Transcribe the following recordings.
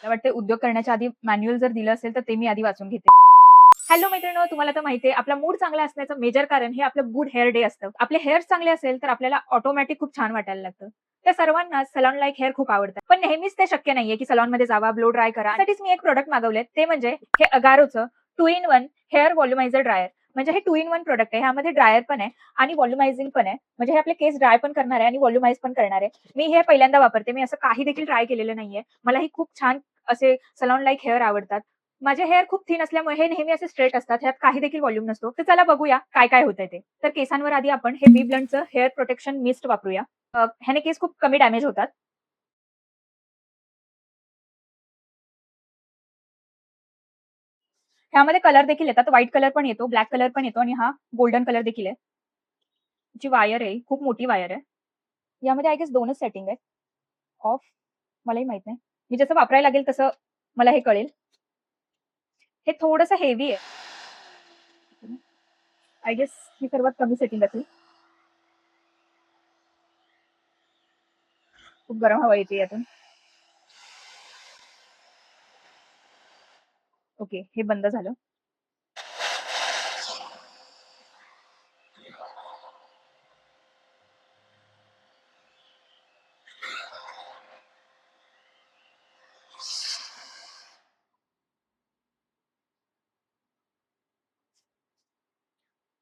मला वाटते उद्योग करण्याच्या आधी मॅन्युअल जर दिलं असेल तर ते मी आधी वाचून घेते. हॅलो मित्रांनो, तुम्हाला तर माहिती आहे आपला मूड चांगला असण्याचं मेजर कारण हे आपलं गुड हेअर डे असतं. आपले हेअर चांगले असेल तर आपल्याला ऑटोमॅटिक खूप छान वाटायला लागतं. त्या सर्वांना सलॉन लाईक हेअर खूप आवडतात. पण नेहमीच ते शक्य नाहीये की सलॉनमध्ये जावा, ब्लो ड्राय करा. त्यासाठीच मी एक प्रोडक्ट मागवले ते म्हणजे हे अगारोचं 2 in 1 हेअर व्हॉल्युमायझर ड्रायर. म्हणजे हे 2 in 1 प्रोडक्ट आहे. ह्यामध्ये ड्रायर पण आहे आणि व्हॉल्युमायझिंग पण आहे. म्हणजे हे आपले केस ड्राय पण करणार आहे आणि व्हॉल्युमाइज पण करणार आहे. मी हे पहिल्यांदा वापरते. मी असं काही देखील ट्राय केलेलं नाहीये. मलाही खूप छान असे सलॉन लाईक हेअर आवडतात. माझे हेअर खूप थिन असल्यामुळे हे नेहमी असे स्ट्रेट असतात. ह्यात काही देखील व्हॉल्यूम नसतो. तर चला बघूया काय-काय होतंय ते. तर केसांवर आधी आपण हे बी ब्लंटचं हेअर प्रोटेक्शन मिस्ट वापरूया. ह्याने केस खूप कमी डॅमेज होतात. ह्यामध्ये कलर देखील येतात. व्हाईट कलर पण येतो, ब्लॅक कलर पण येतो आणि हा गोल्डन कलर देखील आहे. जी वायर आहे, खूप मोठी वायर आहे. यामध्ये आय गेस 2च सेटिंग आहेत. ऑफ मलाही माहीत नाही. मी जसं वापरायला लागेल तसं मला हे कळेल. हे थोडंसं हेवी आहे. आय गेस ही सर्वात कमी सेटिंग असेल. खूप गरम हवा येते यातून. ओके, हे बंद झालं.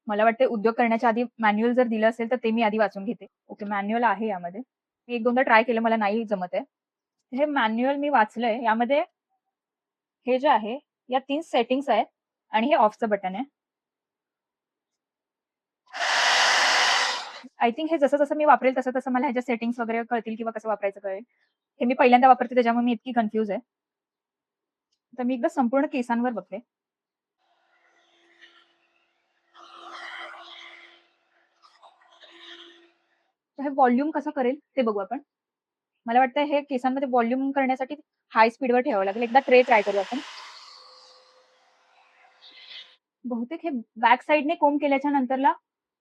मला वाटते उद्योग करण्याच्या आधी मॅन्युअल जर दिलं असेल, तर ते मी आधी वाचून घेते. ओके, मॅन्युअल आहे यामध्ये. मी 1-2दा ट्राय केलं, मला नाही जमत आहे. हे मॅन्युअल मी वाचलंय. यामध्ये हे जे आहे, या 3 सेटिंग्स आहेत आणि हे ऑफचं बटन आहे. आय थिंक हे जसं-जसं मी वापरेल, तसं-तसं मला ह्याच्या सेटिंग्स वगैरे कळतील किंवा कसं वापरायचं कळेल. हे मी पहिल्यांदा वापरते, त्याच्यामुळे मी इतकी कन्फ्यूज आहे. तर मी एकदा संपूर्ण केसांवर बघते. तर हे व्हॉल्यूम कसं करेल, ते बघू आपण. मला वाटतं हे केसांमध्ये व्हॉल्यूम करण्यासाठी हाय स्पीडवर ठेवावं लागेल. एकदा ट्रे ट्राय करू आपण. बहुतेक हे बॅक साइडने कोम्ब केल्याच्या नंतरला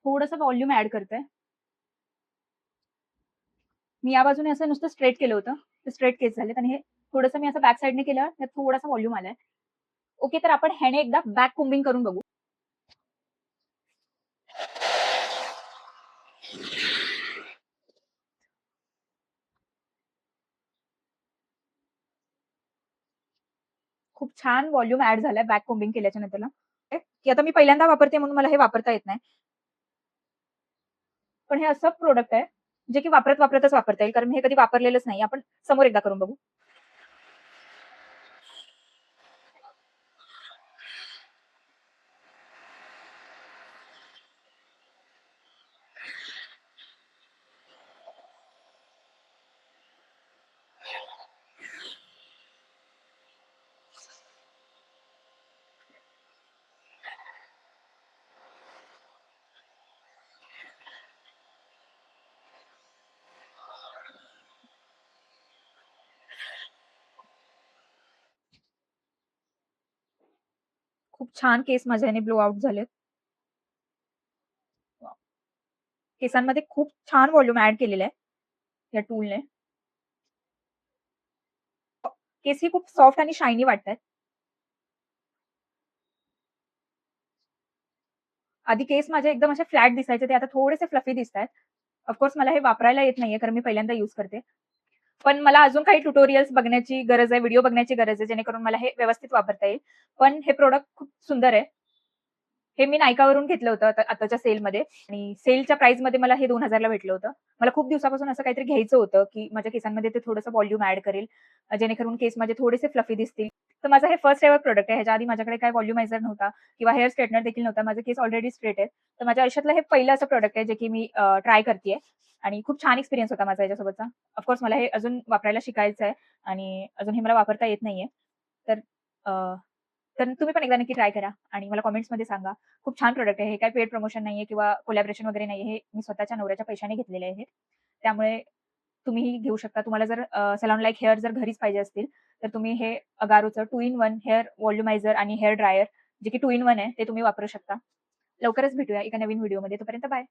थोडंसं व्हॉल्यूम ॲड करतंय. मी या बाजूने असं नुसतं स्ट्रेट केलं होतं. ते स्ट्रेट केस झालेत आणि हे थोडंसं मी असं बॅक साइडने केल्यावर त्यात थोडासा व्हॉल्यूम आलाय. ओके, तर आपण ह्याने एकदा बॅक कोम्बिंग करून बघू. खूप छान व्हॉल्यूम ॲड झालाय बॅक कोम्बिंग केल्याच्या नंतरला. की आता मी पहिल्यांदा वापरते म्हणून मला हे वापरता येत नाही. पण हे असं प्रोडक्ट आहे, जे की वापरत-वापरतच वापरता येईल. कारण मी हे कधी वापरलेलंच नाही. आपण समोर एकदा करून बघू. खूप छान केस माझ्या ह्याने ब्लो आउट झालेत. केसांमध्ये खूप छान व्हॉल्यूम ॲड केलेलं आहे या टूलने. केसही खूप सॉफ्ट आणि शायनी वाटतायत. आधी केस माझे एकदम असे फ्लॅट दिसायचे, ते आता थोडेसे फ्लफी दिसतायत. ऑफकोर्स मला हे वापरायला येत नाहीये, कारण मी पहिल्यांदा यूज करते. पण मला अजून काही ट्युटोरियल्स बघण्याची गरज आहे, व्हिडिओ बघण्याची गरज आहे, जेणेकरून मला हे व्यवस्थित वापरता येईल. पण हे प्रॉडक्ट खूप सुंदर आहे. हे मी Nykaवरून घेतलं होतं आताच्या सेलमध्ये आणि सेलच्या प्राइसमध्ये मला हे 2000 ला भेटलं होतं. मला खूप दिवसापासून असं काहीतरी घ्यायचं होतं, की माझ्या केसांमध्ये ते थोडंसं व्हॉल्यूम ॲड करेल, जेणेकरून केस माझे थोडेसे फ्लफी दिसतील. तर माझा हे फर्स्ट एव्हर प्रॉडक्ट आहे. ह्याच्या आधी माझ्याकडे काही व्हॉल्युमायझर नव्हता किंवा हेअर स्ट्रेटनर देखील नव्हता. माझे केस ऑलरेडी स्ट्रेट आहेत. तर माझ्या आयुष्यातलं हे पहिलं असं प्रॉडक्ट आहे, जे की मी ट्राय करतीये आणि खूप छान एक्सपिरियन्स होता माझा याच्यासोबतचा. ऑफकोर्स मला हे अजून वापरायला शिकायचं आहे आणि अजून हे मला वापरता येत नाहीये. तर अ, तर तुम्ही पण एकदा नक्की ट्राय करा आणि मला कमेंट्समध्ये सांगा. खूप छान प्रॉडक्ट आहे. हे काही पेड प्रमोशन नाहीये किंवा कोलॅबोरेशन वगैरे नाहीये. हे मी स्वतःच्या नवऱ्याच्या पैशाने घेतलेले आहे. त्यामुळे तुम्हीही घेऊ शकता. तुम्हाला जर सलॉन लाईक हेअर जर घरीच पाहिजे असतील, तर तुम्ही हे अगारोचं 2 in 1 हेअर व्हॉल्युमायझर आणि हेअर ड्रायर जे की 2 in 1 आहे, ते तुम्ही वापरू शकता. लवकरच भेटूया एका नवीन व्हिडिओमध्ये. तोपर्यंत बाय.